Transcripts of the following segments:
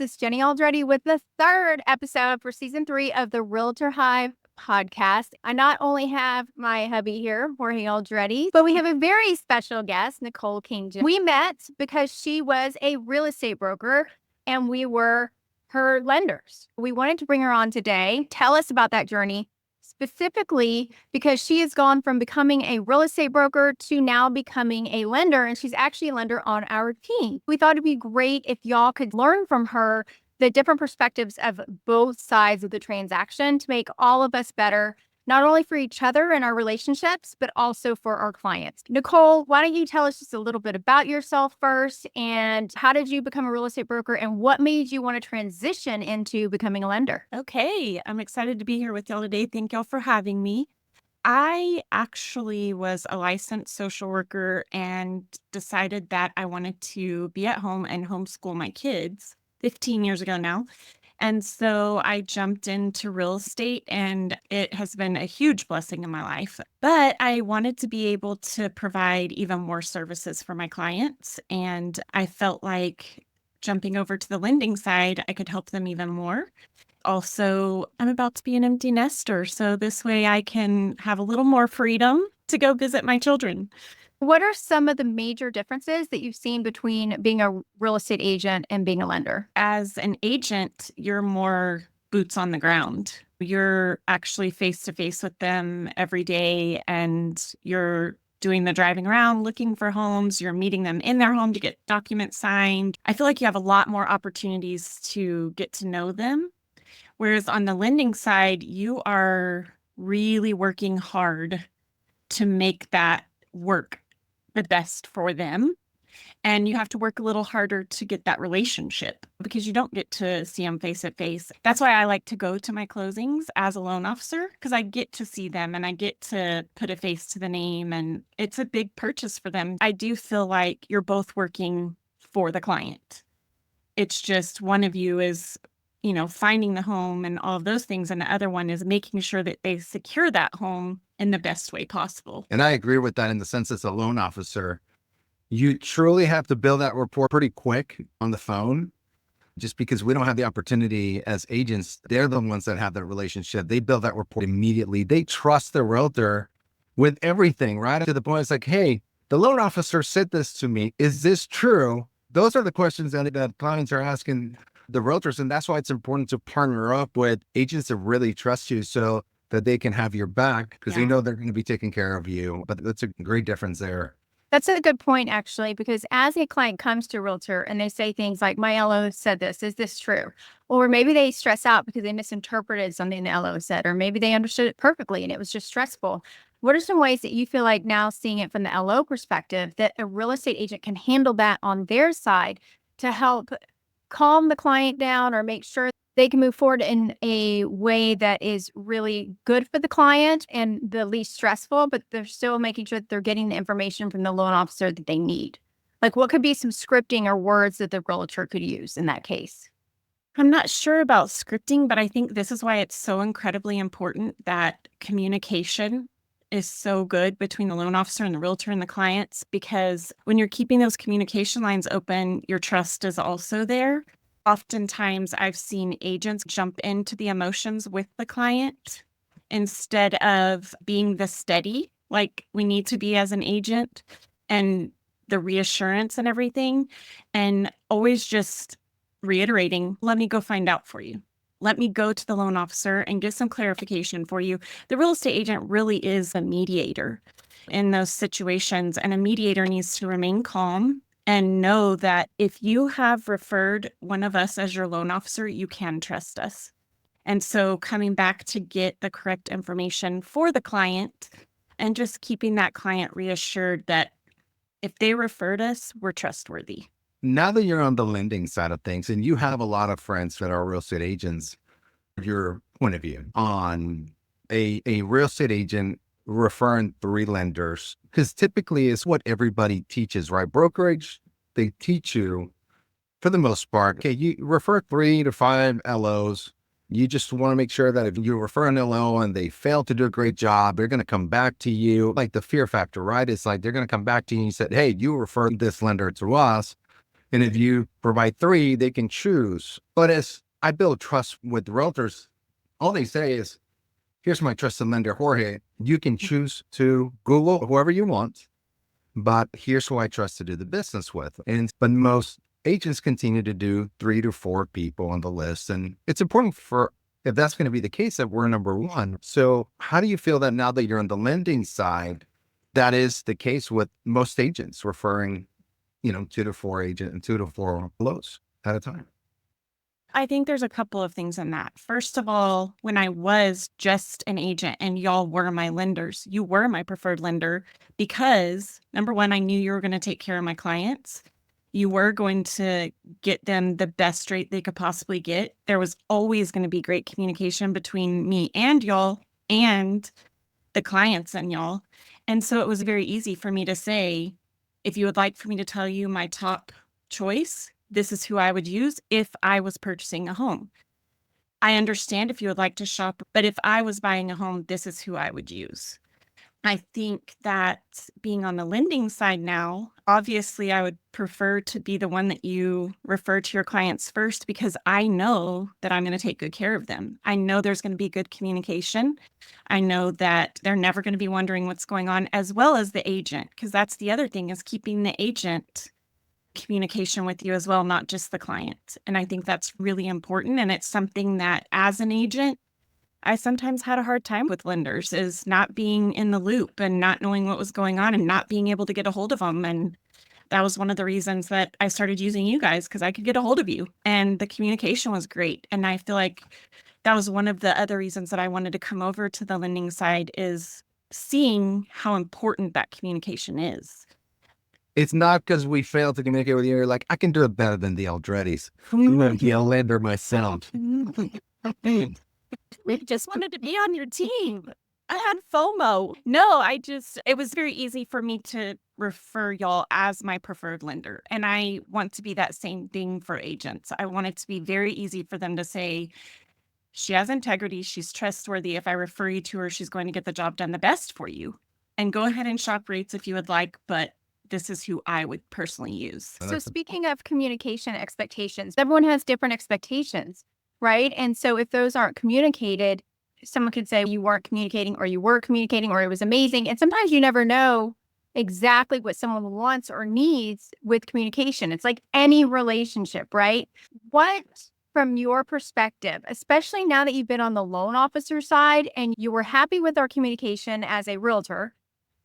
This is Jenny Aldrete with the third episode for season 3 of the Realtor Hive Podcast. I not only have my hubby here, Jorge Aldrete, but we have a very special guest, Nicole King Jones. We met because she was a real estate broker and we were her lenders. We wanted to bring her on today, tell us about that journey, specifically because she has gone from becoming a real estate broker to now becoming a lender, and she's actually a lender on our team. We thought it'd be great if y'all could learn from her the different perspectives of both sides of the transaction to make all of us better, not only for each other and our relationships, but also for our clients. Nicole, why don't you tell us just a little bit about yourself first, and how did you become a real estate broker, and what made you want to transition into becoming a lender? Okay, I'm excited to be here with y'all today. Thank y'all for having me. I actually was a licensed social worker and decided that I wanted to be at home and homeschool my kids 15 years ago now. And so I jumped into real estate, and it has been a huge blessing in my life. But I wanted to be able to provide even more services for my clients. And I felt like jumping over to the lending side, I could help them even more. Also, I'm about to be an empty nester, so this way I can have a little more freedom to go visit my children. What are some of the major differences that you've seen between being a real estate agent and being a lender? As an agent, you're more boots on the ground. You're actually face to face with them every day, and you're doing the driving around, looking for homes. You're meeting them in their home to get documents signed. I feel like you have a lot more opportunities to get to know them. Whereas on the lending side, you are really working hard to make that work the best for them. And you have to work a little harder to get that relationship because you don't get to see them face to face. That's why I like to go to my closings as a loan officer, because I get to see them and I get to put a face to the name, and it's a big purchase for them. I do feel like you're both working for the client. It's just one of you is finding the home and all of those things. And the other one is making sure that they secure that home in the best way possible. And I agree with that in the sense as a loan officer, you truly have to build that rapport pretty quick on the phone, just because we don't have the opportunity as agents. They're the ones that have that relationship. They build that rapport immediately. They trust the realtor with everything, right? To the point it's like, hey, the loan officer said this to me. Is this true? Those are the questions that clients are asking the realtors. And that's why it's important to partner up with agents that really trust you so that they can have your back, because they know they're going to be taking care of you. But that's a great difference there. That's a good point, actually, because as a client comes to a realtor and they say things like, my LO said this, is this true? Or maybe they stress out because they misinterpreted something the LO said, or maybe they understood it perfectly and it was just stressful. What are some ways that you feel like now, seeing it from the LO perspective, that a real estate agent can handle that on their side to help calm the client down or make sure they can move forward in a way that is really good for the client and the least stressful, but they're still making sure that they're getting the information from the loan officer that they need? Like, what could be some scripting or words that the realtor could use in that case? I'm not sure about scripting, but I think this is why it's so incredibly important that communication is so good between the loan officer and the realtor and the clients, because when you're keeping those communication lines open, your trust is also there. Oftentimes, I've seen agents jump into the emotions with the client instead of being the steady, like we need to be as an agent, and the reassurance and everything, and always just reiterating, let me go find out for you. Let me go to the loan officer and get some clarification for you. The real estate agent really is a mediator in those situations, and a mediator needs to remain calm and know that if you have referred one of us as your loan officer, you can trust us. And so coming back to get the correct information for the client and just keeping that client reassured that if they referred us, we're trustworthy. Now that you're on the lending side of things and you have a lot of friends that are real estate agents, your point of view on a real estate agent referring 3 lenders, because typically it's what everybody teaches, right? Brokerage, they teach you for the most part, okay, you refer 3 to 5 LOs. You just want to make sure that if you refer an LO and they fail to do a great job, they're going to come back to you. Like the fear factor, right? It's like they're going to come back to you and you said, hey, you referred this lender to us. And if you provide 3, they can choose. But as I build trust with realtors, all they say is, here's my trusted lender, Jorge. You can choose to Google whoever you want, but here's who I trust to do the business with. But most agents continue to do 3 to 4 people on the list. And it's important if that's going to be the case, that we're number 1. So how do you feel that now that you're on the lending side, that is the case with most agents referring, 2 to 4 agent and 2 to 4 close at a time? I think there's a couple of things in that. First of all, when I was just an agent and y'all were my lenders, you were my preferred lender because, number one, I knew you were going to take care of my clients. You were going to get them the best rate they could possibly get. There was always going to be great communication between me and y'all and the clients and y'all. And so it was very easy for me to say, if you would like for me to tell you my top choice, this is who I would use if I was purchasing a home. I understand if you would like to shop, but if I was buying a home, this is who I would use. I think that being on the lending side now, obviously I would prefer to be the one that you refer to your clients first because I know that I'm going to take good care of them. I know there's going to be good communication. I know that they're never going to be wondering what's going on, as well as the agent, because that's the other thing, is keeping the agent communication with you as well, not just the client. And I think that's really important. And it's something that as an agent, I sometimes had a hard time with lenders, is not being in the loop and not knowing what was going on and not being able to get a hold of them. And that was one of the reasons that I started using you guys, because I could get a hold of you and the communication was great. And I feel like that was one of the other reasons that I wanted to come over to the lending side, is seeing how important that communication is. It's not because we failed to communicate with you. You're like, I can do it better than the Aldretes. I'm going to be a lender myself. We just wanted to be on your team. I had FOMO. No, it was very easy for me to refer y'all as my preferred lender. And I want to be that same thing for agents. I want it to be very easy for them to say, she has integrity, she's trustworthy. If I refer you to her, she's going to get the job done the best for you. And go ahead and shop rates if you would like, but this is who I would personally use. So speaking of communication expectations, everyone has different expectations, right? And so if those aren't communicated, someone could say you weren't communicating, or you were communicating, or it was amazing. And sometimes you never know exactly what someone wants or needs with communication. It's like any relationship, right? What, from your perspective, especially now that you've been on the loan officer side and you were happy with our communication as a realtor,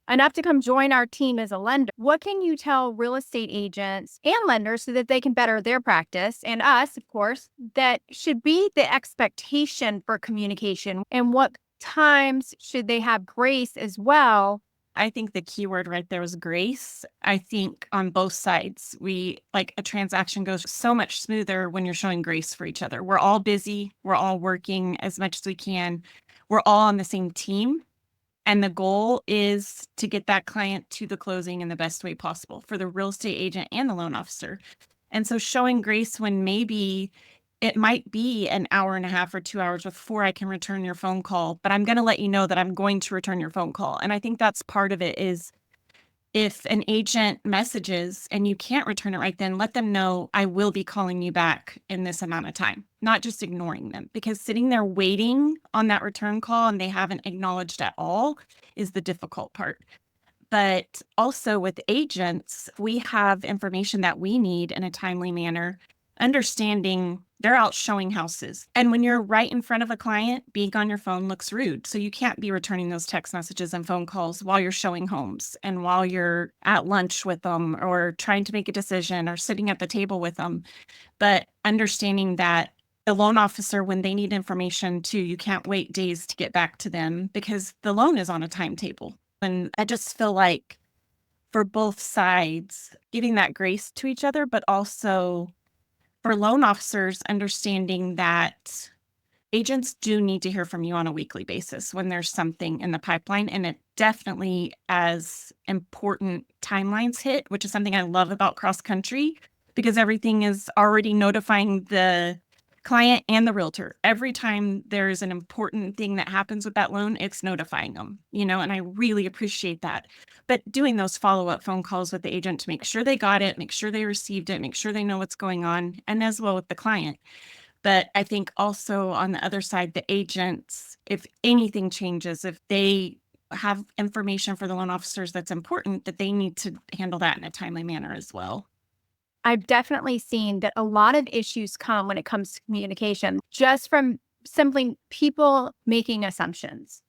enough to come join our team as a lender, what can you tell real estate agents and lenders so that they can better their practice, and us, of course, that should be the expectation for communication, and what times should they have grace as well? I think the key word right there was grace. I think on both sides, a transaction goes so much smoother when you're showing grace for each other. We're all busy. We're all working as much as we can. We're all on the same team. And the goal is to get that client to the closing in the best way possible for the real estate agent and the loan officer. And so showing grace when maybe it might be an hour and a half or 2 hours before I can return your phone call, but I'm going to let you know that I'm going to return your phone call. And I think that's part of it, is if an agent messages and you can't return it right then, let them know I will be calling you back in this amount of time, not just ignoring them, because sitting there waiting on that return call and they haven't acknowledged at all is the difficult part. But also with agents, we have information that we need in a timely manner, understanding they're out showing houses. And when you're right in front of a client, being on your phone looks rude. So you can't be returning those text messages and phone calls while you're showing homes and while you're at lunch with them or trying to make a decision or sitting at the table with them. But understanding that the loan officer, when they need information too, you can't wait days to get back to them because the loan is on a timetable. And I just feel like for both sides, giving that grace to each other, but also for loan officers, understanding that agents do need to hear from you on a weekly basis when there's something in the pipeline. And it definitely, as important timelines hit, which is something I love about CrossCountry, because everything is already notifying the client and the realtor. Every time there's an important thing that happens with that loan, it's notifying them, and I really appreciate that. But doing those follow-up phone calls with the agent to make sure they got it, make sure they received it, make sure they know what's going on, and as well with the client. But I think also on the other side, the agents, if anything changes, if they have information for the loan officers that's important, that they need to handle that in a timely manner as well. I've definitely seen that a lot of issues come when it comes to communication, just from simply people making assumptions.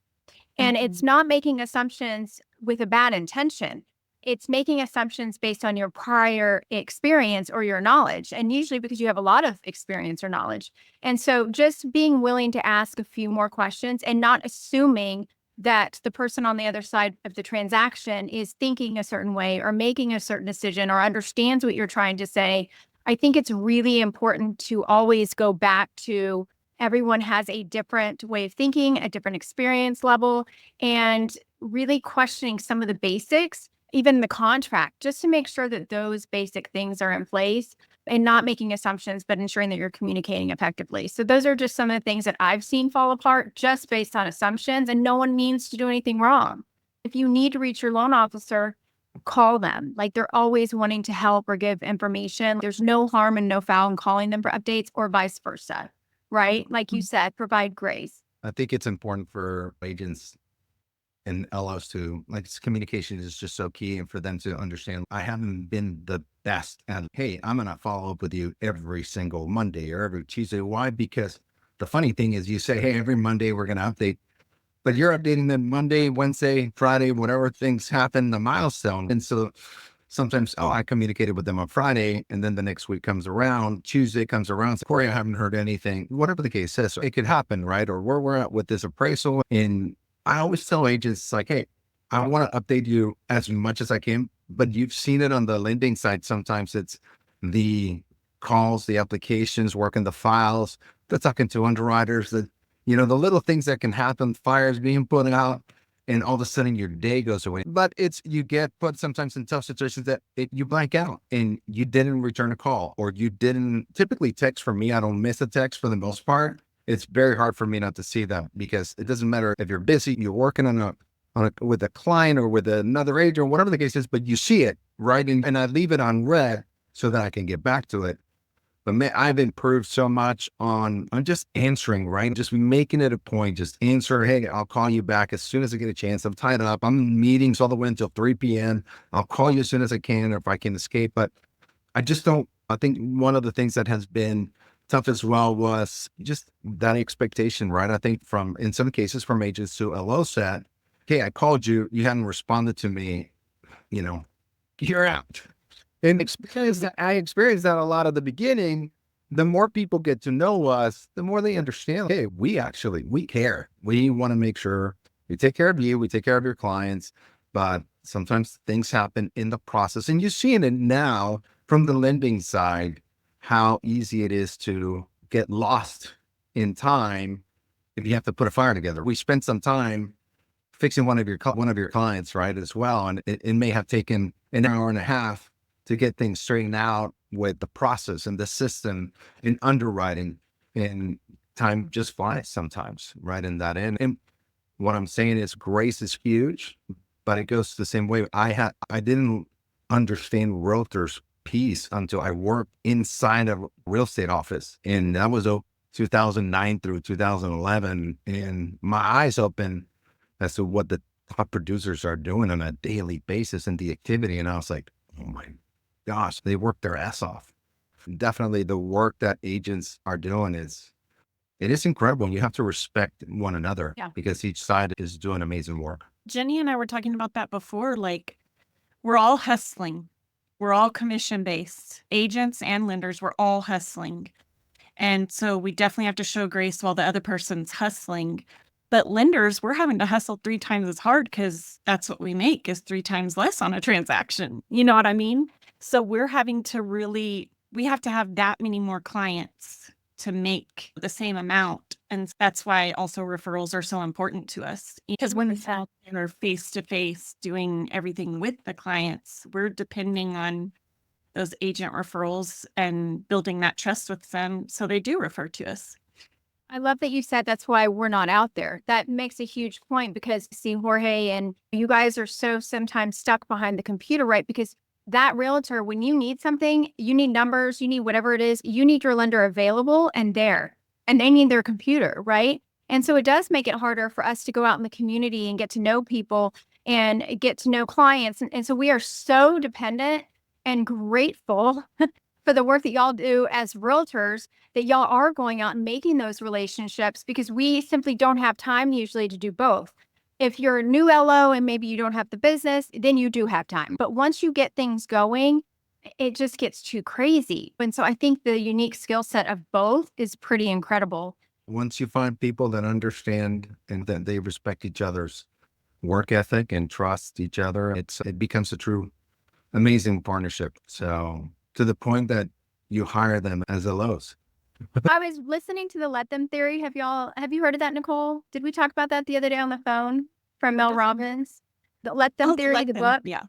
And it's not making assumptions with a bad intention. It's making assumptions based on your prior experience or your knowledge, and usually because you have a lot of experience or knowledge. And so just being willing to ask a few more questions and not assuming that the person on the other side of the transaction is thinking a certain way or making a certain decision or understands what you're trying to say. I think it's really important to always go back to everyone has a different way of thinking, a different experience level, and really questioning some of the basics, even the contract, just to make sure that those basic things are in place and not making assumptions, but ensuring that you're communicating effectively. So those are just some of the things that I've seen fall apart just based on assumptions, and no one means to do anything wrong. If you need to reach your loan officer, call them. Like, they're always wanting to help or give information. There's no harm and no foul in calling them for updates or vice versa, right? Like you said, provide grace. I think it's important for agents and LOs to, communication is just so key, and for them to understand I haven't been the best at, hey, I'm going to follow up with you every single Monday or every Tuesday. Why? Because the funny thing is you say, hey, every Monday we're going to update, but you're updating them Monday, Wednesday, Friday, whatever things happen, the milestone. And so sometimes, I communicated with them on Friday, and then the next week comes around, Tuesday comes around, Corey, I haven't heard anything, whatever the case is. So it could happen, right? Or where we're at with this appraisal. And I always tell agents, like, hey, I want to update you as much as I can, but you've seen it on the lending side. Sometimes it's the calls, the applications, working the files, the talking to underwriters, the little things that can happen, fires being put out, and all of a sudden your day goes away. But you get put sometimes in tough situations that you blank out and you didn't return a call, or you didn't typically text. For me, I don't miss a text for the most part. It's very hard for me not to see them, because it doesn't matter if you're busy, you're working with a client or with another agent or whatever the case is, but you see it, right? And I leave it on red so that I can get back to it. But man, I've improved so much on just answering, right? Just making it a point, just answer, hey, I'll call you back as soon as I get a chance. I'm tied up. I'm in meetings all the way until 3 p.m. I'll call you as soon as I can, or if I can escape. But I think one of the things that has been tough as well was just that expectation, right? I think in some cases from agents to LO said, okay, I called you, you hadn't responded to me, you're out. And I experienced that a lot at the beginning. The more people get to know us, the more they understand, hey, we care. We want to make sure we take care of you, we take care of your clients, but sometimes things happen in the process. And you're seeing it now from the lending side, how easy it is to get lost in time if you have to put a fire together. We spent some time fixing one of your clients, right, as well. And it may have taken an hour and a half to get things straightened out with the process and the system in underwriting, and time just flies sometimes, right, in that end. And what I'm saying is grace is huge, but it goes the same way. I didn't understand realtors piece until I worked inside a real estate office. And that was 2009 through 2011. And my eyes opened as to what the top producers are doing on a daily basis and the activity. And I was like, oh my gosh, they work their ass off. Definitely the work that agents are doing it is incredible. You have to respect one another, because each side is doing amazing work. Jenny and I were talking about that before. Like, we're all hustling. We're all commission-based. Agents and lenders, we're all hustling. And so we definitely have to show grace while the other person's hustling. But lenders, we're having to hustle 3 times as hard, because that's what we make, is 3 times less on a transaction. You know what I mean? So we're having to we have to have that many more clients to make the same amount. And that's why also referrals are so important to us, because when we're face to face doing everything with the clients, we're depending on those agent referrals and building that trust with them so they do refer to us. I love that you said that's why we're not out there. That makes a huge point because see, Jorge, and you guys are so sometimes stuck behind the computer, right? Because that realtor, when you need something, you need numbers, you need whatever it is, you need your lender available and there, and they need their computer, right? And so it does make it harder for us to go out in the community and get to know people and get to know clients. And so we are so dependent and grateful for the work that y'all do as realtors, that y'all are going out and making those relationships because we simply don't have time usually to do both. If you're a new LO and maybe you don't have the business, then you do have time. But once you get things going, it just gets too crazy. And so I think the unique skill set of both is pretty incredible. Once you find people that understand and that they respect each other's work ethic and trust each other, it becomes a true amazing partnership. So to the point that you hire them as LOs. I was listening to the Let Them Theory. Have you heard of that, Nicole? Did we talk about that the other day on the phone from Mel Robbins? The Let Them Theory, the book. Yeah.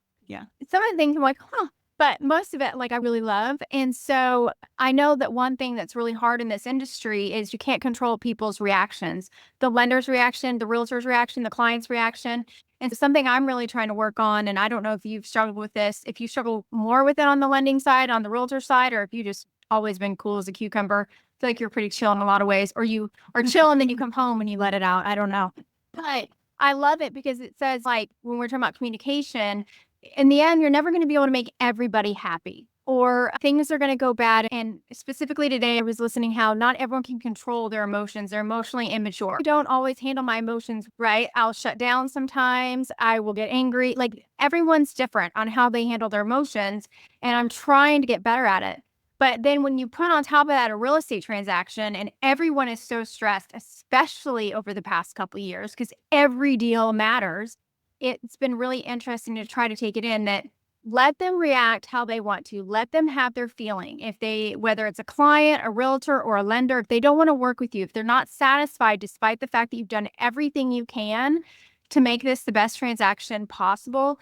Some of the things I'm like, huh. But most of it, like, I really love. And so I know that one thing that's really hard in this industry is you can't control people's reactions, the lender's reaction, the realtor's reaction, the client's reaction. And something I'm really trying to work on, and I don't know if you've struggled with this, if you struggle more with it on the lending side, on the realtor side, or if you just always been cool as a cucumber. I feel like you're pretty chill in a lot of ways, or you are chill and then you come home and you let it out. I don't know. But I love it because it says, like, when we're talking about communication, in the end, you're never going to be able to make everybody happy, or things are going to go bad. And specifically today, I was listening how not everyone can control their emotions. They're emotionally immature. I don't always handle my emotions right. I'll shut down sometimes. I will get angry. Like, everyone's different on how they handle their emotions. And I'm trying to get better at it. But then when you put on top of that a real estate transaction and everyone is so stressed, especially over the past couple of years, because every deal matters, it's been really interesting to try to take it in that let them react how they want to. Let them have their feeling. Whether it's a client, a realtor, or a lender, if they don't want to work with you, if they're not satisfied, despite the fact that you've done everything you can to make this the best transaction possible,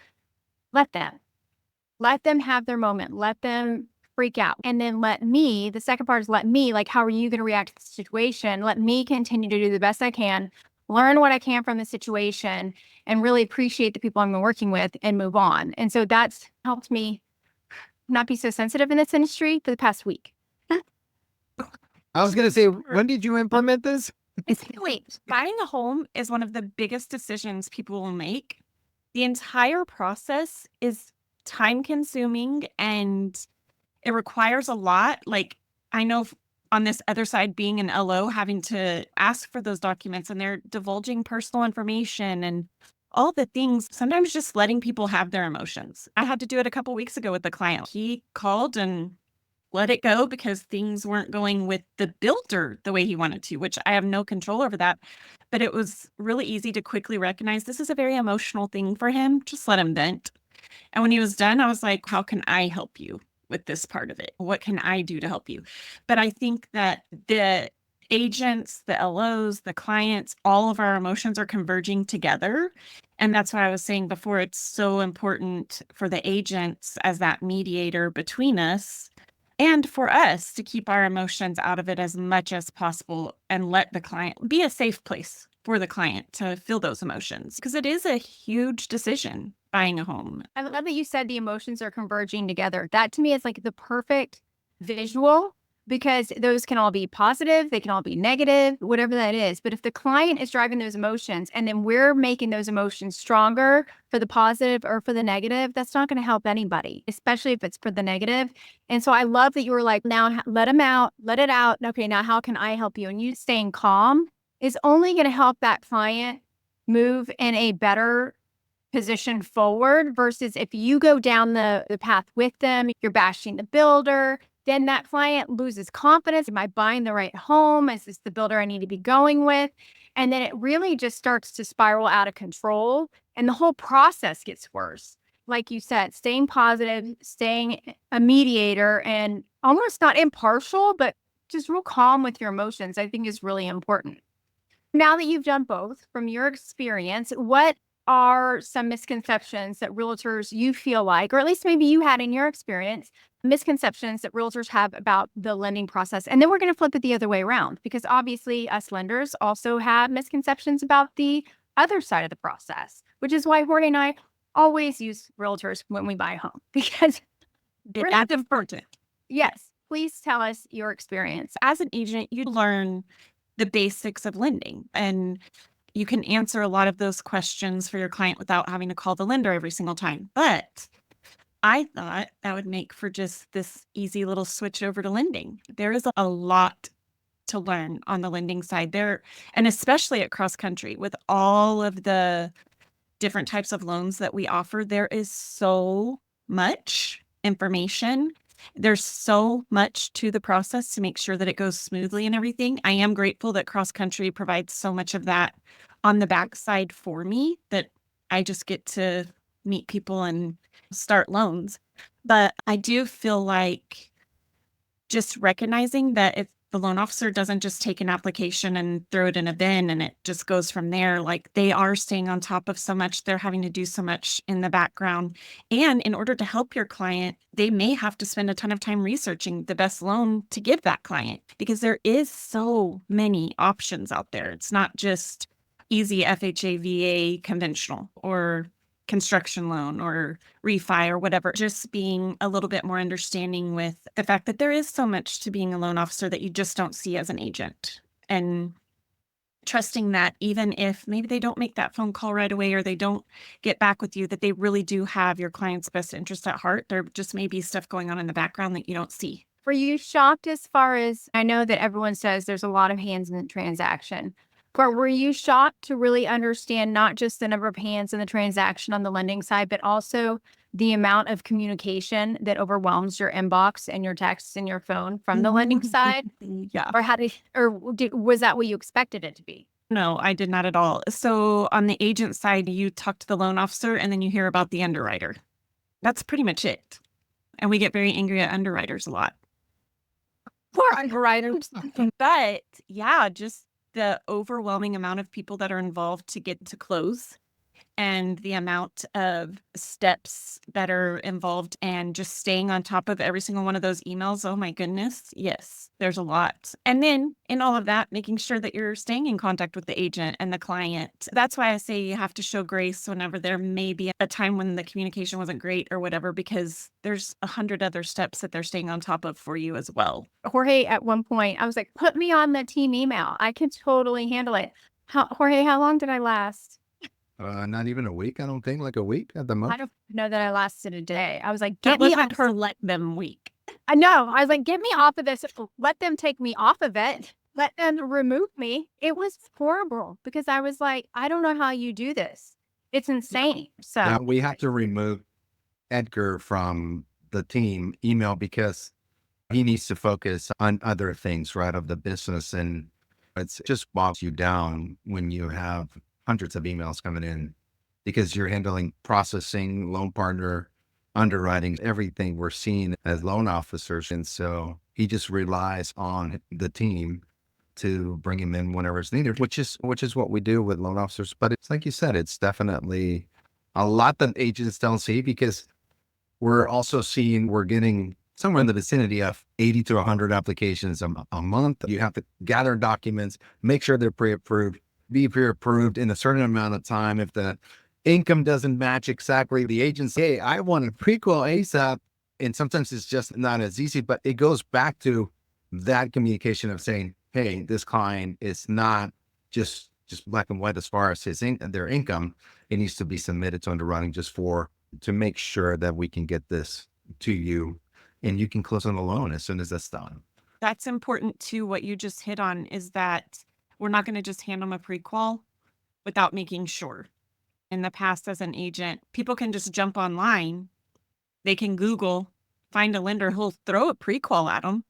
let them have their moment. Let them freak out. And then the second part is let me, like, how are you going to react to the situation? Let me continue to do the best I can, learn what I can from the situation, and really appreciate the people I'm working with and move on. And so that's helped me not be so sensitive in this industry for the past week. I was going to say, when did you implement this? Wait, buying a home is one of the biggest decisions people will make. The entire process is time consuming and it requires a lot. Like, I know on this other side, being an LO, having to ask for those documents and they're divulging personal information and all the things, sometimes just letting people have their emotions. I had to do it a couple weeks ago with the client. He called and let it go because things weren't going with the builder the way he wanted to, which I have no control over that. But it was really easy to quickly recognize this is a very emotional thing for him. Just let him vent. And when he was done, I was like, how can I help you with this part of it? What can I do to help you? But I think that the agents, the LOs, the clients, all of our emotions are converging together. And that's why I was saying before, it's so important for the agents as that mediator between us and for us to keep our emotions out of it as much as possible and let the client be a safe place for the client to feel those emotions, because it is a huge decision buying a home. I love that you said the emotions are converging together. That to me is like the perfect visual, because those can all be positive, they can all be negative, whatever that is. But if the client is driving those emotions and then we're making those emotions stronger for the positive or for the negative, that's not going to help anybody, especially if it's for the negative. And so I love that you were like, now let them out, let it out. Okay, now how can I help you? And you staying calm is only going to help that client move in a better position forward versus if you go down the path with them, you're bashing the builder, then that client loses confidence. Am I buying the right home? Is this the builder I need to be going with? And then it really just starts to spiral out of control and the whole process gets worse. Like you said, staying positive, staying a mediator and almost not impartial, but just real calm with your emotions, I think is really important. Now that you've done both, from your experience, what are some misconceptions that realtors you feel like, or at least maybe you had in your experience, misconceptions that realtors have about the lending process? And then we're going to flip it the other way around, because obviously us lenders also have misconceptions about the other side of the process, which is why Jorge and I always use realtors when we buy a home, because That's important. yes, please tell us your experience. As an agent, you learn the basics of lending, and you can answer a lot of those questions for your client without having to call the lender every single time. But I thought that would make for just this easy little switch over to lending. There is a lot to learn on the lending side there, and especially at CrossCountry with all of the different types of loans that we offer. There is so much information. There's so much to the process to make sure that it goes smoothly and everything. I am grateful that CrossCountry provides so much of that on the backside for me, that I just get to meet people and start loans. But I do feel like just recognizing that if the loan officer doesn't just take an application and throw it in a bin and it just goes from there, like they are staying on top of so much. They're having to do so much in the background. And in order to help your client, they may have to spend a ton of time researching the best loan to give that client, because there is so many options out there. It's not just easy FHA, VA, conventional, or construction loan or refi or whatever. Just being a little bit more understanding with the fact that there is so much to being a loan officer that you just don't see as an agent, and trusting that even if maybe they don't make that phone call right away or they don't get back with you, that they really do have your client's best interest at heart. There just may be stuff going on in the background that you don't see. Were you shocked as far as, I know that everyone says there's a lot of hands in the transaction, but were you shocked to really understand not just the number of hands in the transaction on the lending side, but also the amount of communication that overwhelms your inbox and your texts and your phone from the lending side? Yeah. Was that what you expected it to be? No, I did not at all. So on the agent side, you talk to the loan officer and then you hear about the underwriter. That's pretty much it. And we get very angry at underwriters a lot. Poor underwriters. But yeah, just the overwhelming amount of people that are involved to get to close, and the amount of steps that are involved, and just staying on top of every single one of those emails. Oh my goodness. Yes, there's a lot. And then in all of that, making sure that you're staying in contact with the agent and the client. That's why I say you have to show grace whenever there may be a time when the communication wasn't great or whatever, because there's 100 other steps that they're staying on top of for you as well. Jorge, at one point, I was like, put me on the team email. I can totally handle it. Jorge, how long did I last? Not even a week, I don't think, like a week at the most. I don't know that I lasted a day. I was like, That get me wasn't off. her let them week. I know. I was like, get me off of this. Let them take me off of it. Let them remove me. It was horrible, because I was like, I don't know how you do this. It's insane. So Now we have to remove Edgar from the team email because he needs to focus on other things, right, of the business. And it's just bogs you down when you have hundreds of emails coming in, because you're handling processing, loan partner, underwriting, everything we're seeing as loan officers. And so he just relies on the team to bring him in whenever it's needed, which is what we do with loan officers. But it's like you said, it's definitely a lot that agents don't see, because we're also seeing, we're getting somewhere in the vicinity of 80 to 100 applications a month. You have to gather documents, make sure they're pre-approved, be pre-approved in a certain amount of time. If the income doesn't match exactly, the agent say, hey, I want a pre-qual ASAP. And sometimes it's just not as easy, but it goes back to that communication of saying, hey, this client is not just black and white as far as their income. It needs to be submitted to underwriting to make sure that we can get this to you and you can close on the loan as soon as that's done. That's important too. What you just hit on is that we're not going to just hand them a pre-qual without making sure. In the past, as an agent, people can just jump online. They can Google, find a lender who'll throw a pre-qual at them,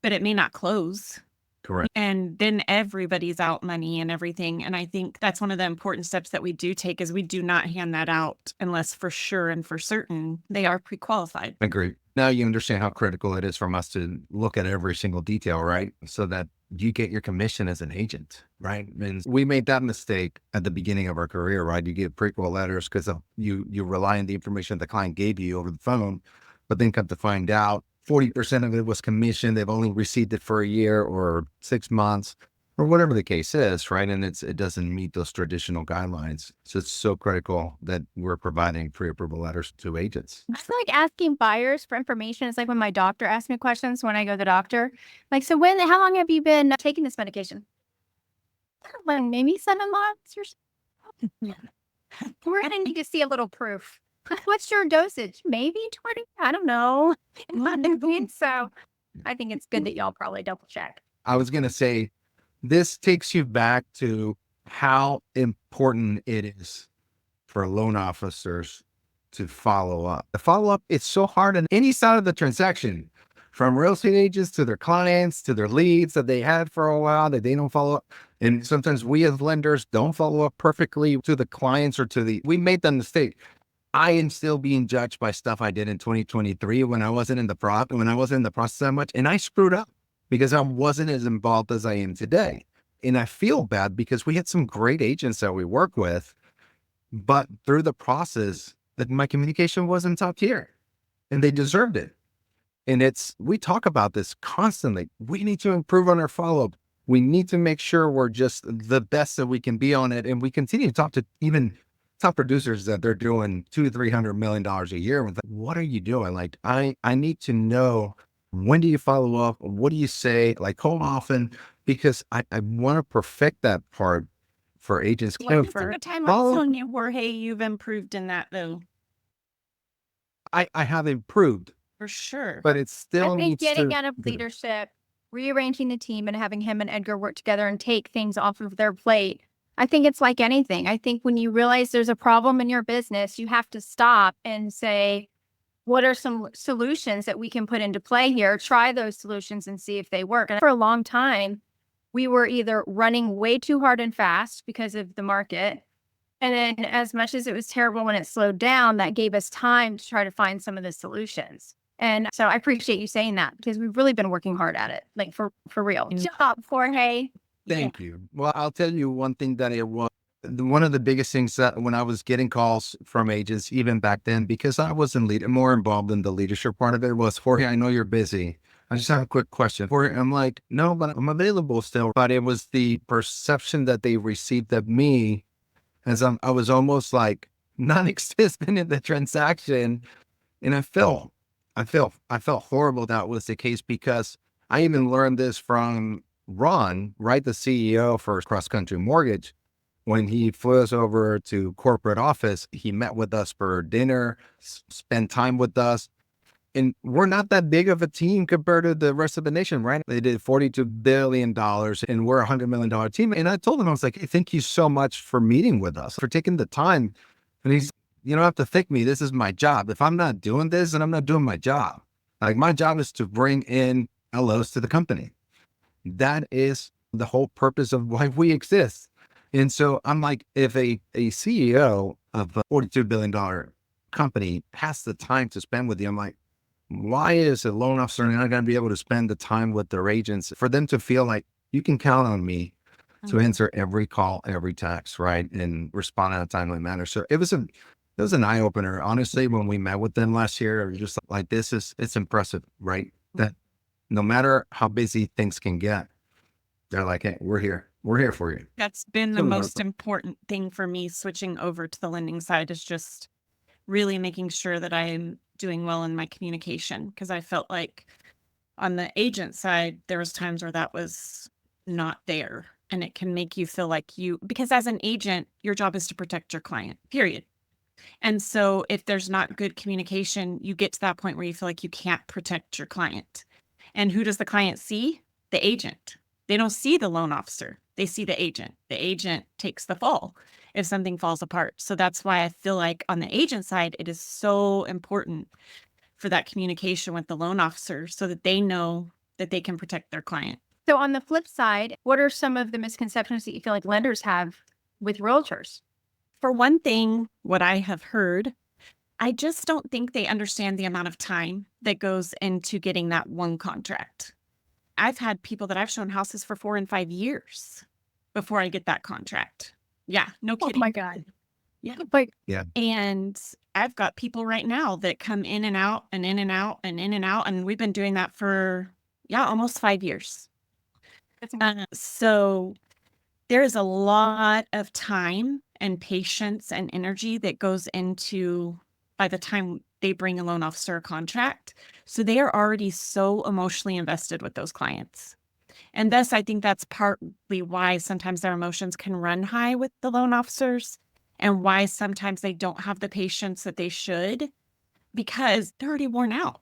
but it may not close. Correct. And then everybody's out money and everything. And I think that's one of the important steps that we do take, is we do not hand that out unless for sure and for certain they are pre-qualified. Agreed. Now you understand how critical it is from us to look at every single detail, right? So that you get your commission as an agent, right? And we made that mistake at the beginning of our career, right? You get prequel letters because you rely on the information the client gave you over the phone, but then come to find out 40% of it was commission. They've only received it for a year or 6 months or whatever the case is, right? And it doesn't meet those traditional guidelines. So it's so critical that we're providing pre-approval letters to agents. I feel like asking buyers for information is like when my doctor asks me questions when I go to the doctor. Like, so how long have you been taking this medication? Like maybe 7 months or so. We're going to need to see a little proof. What's your dosage? Maybe 20. I don't know. So I think it's good that y'all probably double check. I was going to say, this takes you back to how important it is for loan officers to follow up. The follow-up, it's so hard on any side of the transaction, from real estate agents to their clients, to their leads that they had for a while that they don't follow up. And sometimes we as lenders don't follow up perfectly to the clients or we made the mistake. I am still being judged by stuff I did in 2023 when I wasn't in the process that much. And I screwed up because I wasn't as involved as I am today. And I feel bad because we had some great agents that we work with, but through the process that my communication wasn't top tier and they deserved it. And we talk about this constantly. We need to improve on our follow-up. We need to make sure we're just the best that we can be on it. And we continue to talk to even top producers that they're doing $200-300 million a year. With what are you doing? Like, I need to know, when do you follow up? What do you say? Like, how often? Because I want to perfect that part for agents. What's the time I'm telling you, Jorge, you've improved in that though. I have improved. For sure. But it still I think needs getting out of leadership, rearranging the team and having him and Edgar work together and take things off of their plate. I think it's like anything. I think when you realize there's a problem in your business, you have to stop and say, what are some solutions that we can put into play here? Try those solutions and see if they work. And for a long time, we were either running way too hard and fast because of the market. And then as much as it was terrible when it slowed down, that gave us time to try to find some of the solutions. And so I appreciate you saying that because we've really been working hard at it, like for real. Good job, Jorge. Thank you. Well, I'll tell you one thing that it was one of the biggest things that when I was getting calls from agents, even back then, because I wasn't more involved in the leadership part of it, was, Jorge, I know you're busy. I just have a quick question. Jorge, I'm like, no, but I'm available still. But it was the perception that they received of me as I was almost like non-existent in the transaction. And I felt horrible that was the case, because I even learned this from Ron, right? The CEO for CrossCountry Mortgage. When he flew us over to corporate office, he met with us for dinner, spent time with us. And we're not that big of a team compared to the rest of the nation, right? They did $42 billion and we're a $100 million team. And I told him, I was like, hey, thank you so much for meeting with us, for taking the time. And he's, you don't have to thank me. This is my job. If I'm not doing this, then I'm not doing my job. Like, my job is to bring in LOs to the company. That is the whole purpose of why we exist. And so I'm like, if a CEO of a $42 billion company has the time to spend with you, I'm like, why is a loan officer not going to be able to spend the time with their agents for them to feel like you can count on me to answer every call, every text, right? And respond in a timely manner. So it was an eye opener. Honestly, when we met with them last year, it was just like, it's impressive, right? That no matter how busy things can get, they're like, hey, we're here. We're here for you. That's been the most important thing for me switching over to the lending side, is just really making sure that I'm doing well in my communication. Because I felt like on the agent side, there was times where that was not there. And it can make you feel like because as an agent, your job is to protect your client, period. And so if there's not good communication, you get to that point where you feel like you can't protect your client. And who does the client see? The agent. They don't see the loan officer. They see the agent. The agent takes the fall if something falls apart. So that's why I feel like on the agent side, it is so important for that communication with the loan officer so that they know that they can protect their client. So on the flip side, what are some of the misconceptions that you feel like lenders have with realtors? For one thing, what I have heard, I just don't think they understand the amount of time that goes into getting that one contract. I've had people that I've shown houses for 4 and 5 years before I get that contract. Yeah, no Oh kidding. my God. Yeah. Like, And I've got people right now that come in and out and in and out and in and out. And we've been doing that for, almost 5 years. So there is a lot of time and patience and energy that goes into by the time they bring a loan officer a contract. So they are already so emotionally invested with those clients. And thus, I think that's partly why sometimes their emotions can run high with the loan officers and why sometimes they don't have the patience that they should because they're already worn out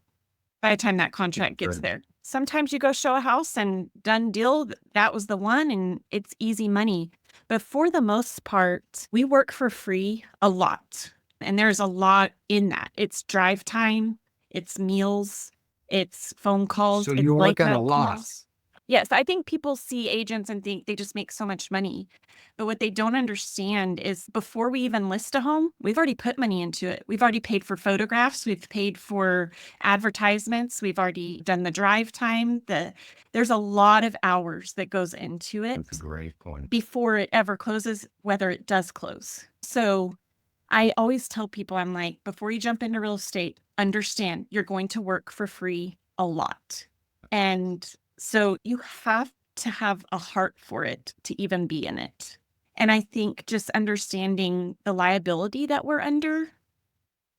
by the time that contract gets there. Sometimes you go show a house and done deal, that was the one and it's easy money. But for the most part, we work for free a lot. And there's a lot in that. It's drive time, it's meals, it's phone calls. So it's you work at a late-night loss. calls. Yes, I think people see agents and think they just make so much money. But what they don't understand is before we even list a home, we've already put money into it. We've already paid for photographs. We've paid for advertisements. We've already done the drive time. There's a lot of hours that goes into it. That's a great point. Before it ever closes, whether it does close. So I always tell people, I'm like, before you jump into real estate, understand you're going to work for free a lot. And so you have to have a heart for it to even be in it. And I think just understanding the liability that we're under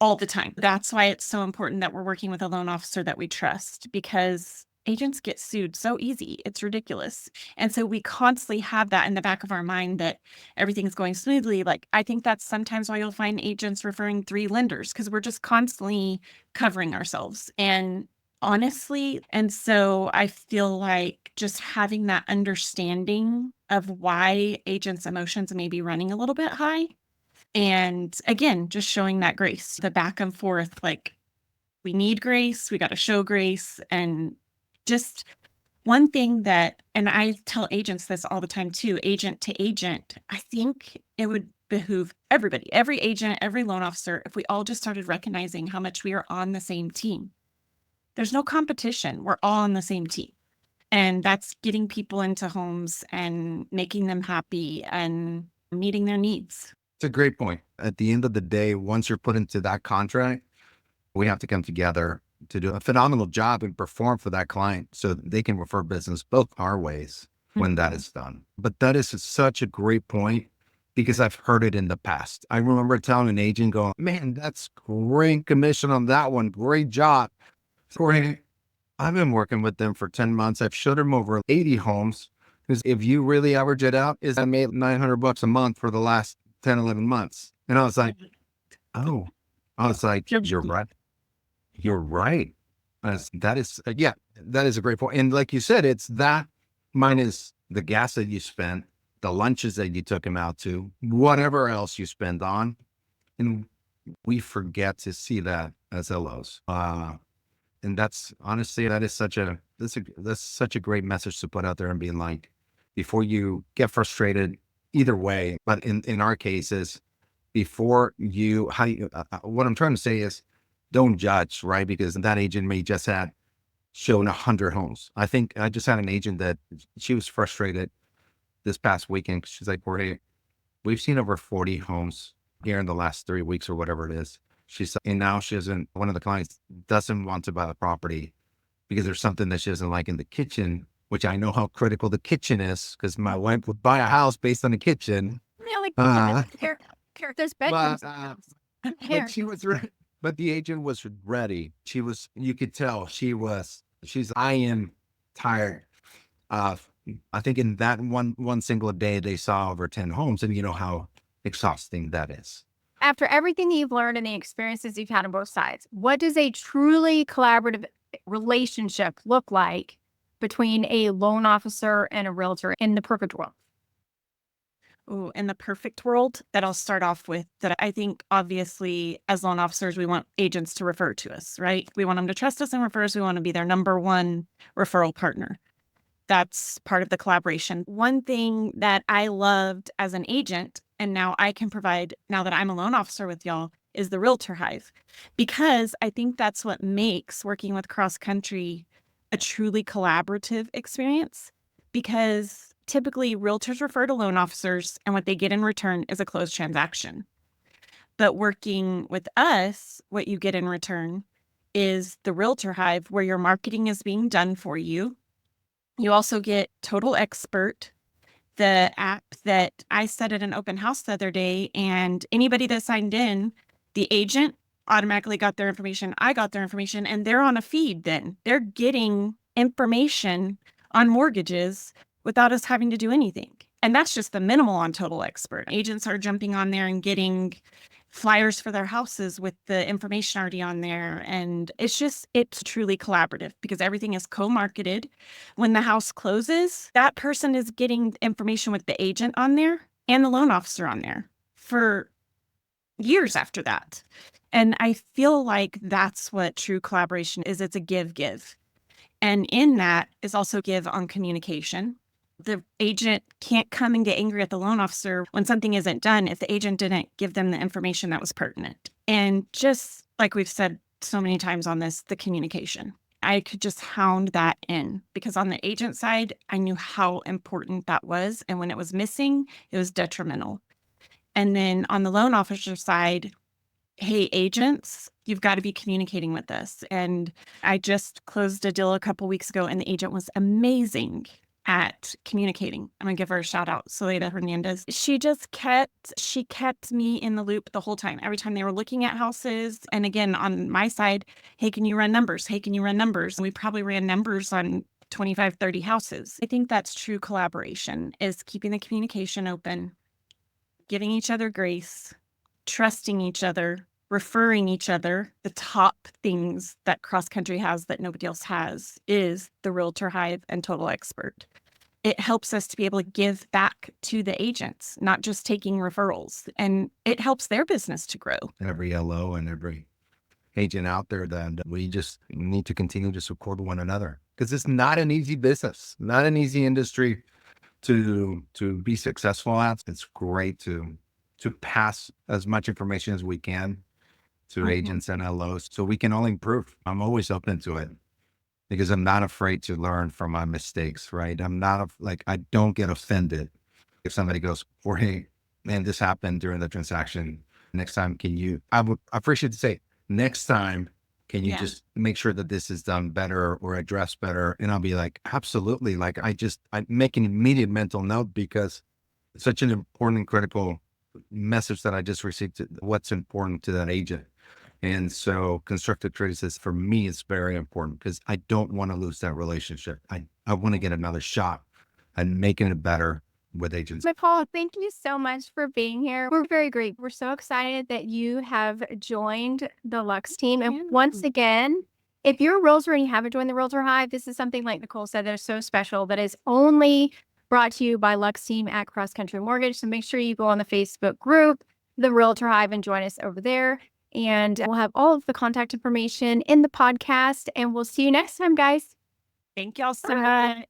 all the time. That's why it's so important that we're working with a loan officer that we trust because agents get sued so easy. It's ridiculous. And so we constantly have that in the back of our mind that everything's going smoothly. Like, I think that's sometimes why you'll find agents referring 3 lenders because we're just constantly covering ourselves. And honestly, and so I feel like just having that understanding of why agents' emotions may be running a little bit high. And again, just showing that grace, the back and forth, like we need grace, we got to show grace. And just one thing that, and I tell agents this all the time too, agent to agent, I think it would behoove everybody, every agent, every loan officer, if we all just started recognizing how much we are on the same team. There's no competition. We're all on the same team. And that's getting people into homes and making them happy and meeting their needs. It's a great point. At the end of the day, once you're put into that contract, we have to come together to do a phenomenal job and perform for that client so that they can refer business both our ways when that is done. But that is such a great point because I've heard it in the past. I remember telling an agent going, man, that's great commission on that one. Great job. Great. I've been working with them for 10 months. I've showed them over 80 homes. Because if you really average it out, I made $900 a month for the last 10, 11 months. And I was like, oh, you're right. You're right. That is a great point. And like you said, it's that minus the gas that you spent, the lunches that you took him out to, whatever else you spend on. And we forget to see that as LOs. And that's honestly, that's such a great message to put out there and being like, before you get frustrated either way, but in our cases, before you, what I'm trying to say is don't judge, right? Because that agent may just have shown 100 homes. I think I just had an agent that she was frustrated this past weekend. She's like, Jorge, we've seen over 40 homes here in the last 3 weeks or whatever it is. And now one of the clients doesn't want to buy the property because there's something that she doesn't like in the kitchen, which I know how critical the kitchen is because my wife would buy a house based on the kitchen. yeah, like there's bedrooms. But she was ready. But the agent was ready. You could tell I am tired of, I think in that one single day, they saw over 10 homes and you know how exhausting that is. After everything that you've learned and the experiences you've had on both sides, what does a truly collaborative relationship look like between a loan officer and a realtor in the perfect world? Oh, in the perfect world, that I'll start off with, that I think obviously as loan officers, we want agents to refer to us, right? We want them to trust us and refer us. We want to be their number one referral partner. That's part of the collaboration. One thing that I loved as an agent, and now I can provide, now that I'm a loan officer with y'all, is the Realtor Hive. Because I think that's what makes working with CrossCountry a truly collaborative experience because typically realtors refer to loan officers and what they get in return is a closed transaction. But working with us, what you get in return is the Realtor Hive where your marketing is being done for you. You also get Total Expert, the app that I said at an open house the other day, and anybody that signed in, the agent automatically got their information. I got their information, and they're on a feed then. They're getting information on mortgages without us having to do anything. And that's just the minimal on Total Expert. Agents are jumping on there and getting flyers for their houses with the information already on there. And it's truly collaborative because everything is co-marketed. When the house closes, that person is getting information with the agent on there and the loan officer on there for years after that. And I feel like that's what true collaboration is. It's a give. And in that is also give on communication. The agent can't come and get angry at the loan officer when something isn't done if the agent didn't give them the information that was pertinent. And just like we've said so many times on this, the communication. I could just hound that in because on the agent side, I knew how important that was. And when it was missing, it was detrimental. And then on the loan officer side, hey, agents, you've got to be communicating with us. And I just closed a deal a couple weeks ago and the agent was amazing at communicating. I'm gonna give her a shout out, Soledad Hernandez. She kept me in the loop the whole time. Every time they were looking at houses. And again, on my side, hey, can you run numbers? Hey, can you run numbers? And we probably ran numbers on 25, 30 houses. I think that's true collaboration is keeping the communication open, giving each other grace, trusting each other, referring each other. The top things that CrossCountry has that nobody else has is the Realtor Hive and Total Expert. It helps us to be able to give back to the agents, not just taking referrals. And it helps their business to grow. Every LO and every agent out there that we just need to continue to support one another because it's not an easy business, not an easy industry to be successful at. It's great to pass as much information as we can to agents and LOs so we can all improve. I'm always open to it because I'm not afraid to learn from my mistakes, right? I don't get offended if somebody goes, Jorge, man, this happened during the transaction. Next time, I would appreciate to say, next time, can you just make sure that this is done better or addressed better? And I'll be like, absolutely. Like I make an immediate mental note because it's such an important, critical message that I just received to what's important to that agent. And so constructive criticism for me is very important because I don't want to lose that relationship. I want to get another shot at making it better with agents. Nicole, thank you so much for being here. We're very grateful. We're so excited that you have joined the Lux team. And once again, if you're a realtor and you haven't joined the Realtor Hive, this is something like Nicole said that is so special that is only brought to you by Lux team at CrossCountry Mortgage. So make sure you go on the Facebook group, the Realtor Hive, and join us over there. And we'll have all of the contact information in the podcast. And we'll see you next time, guys. Thank y'all so much.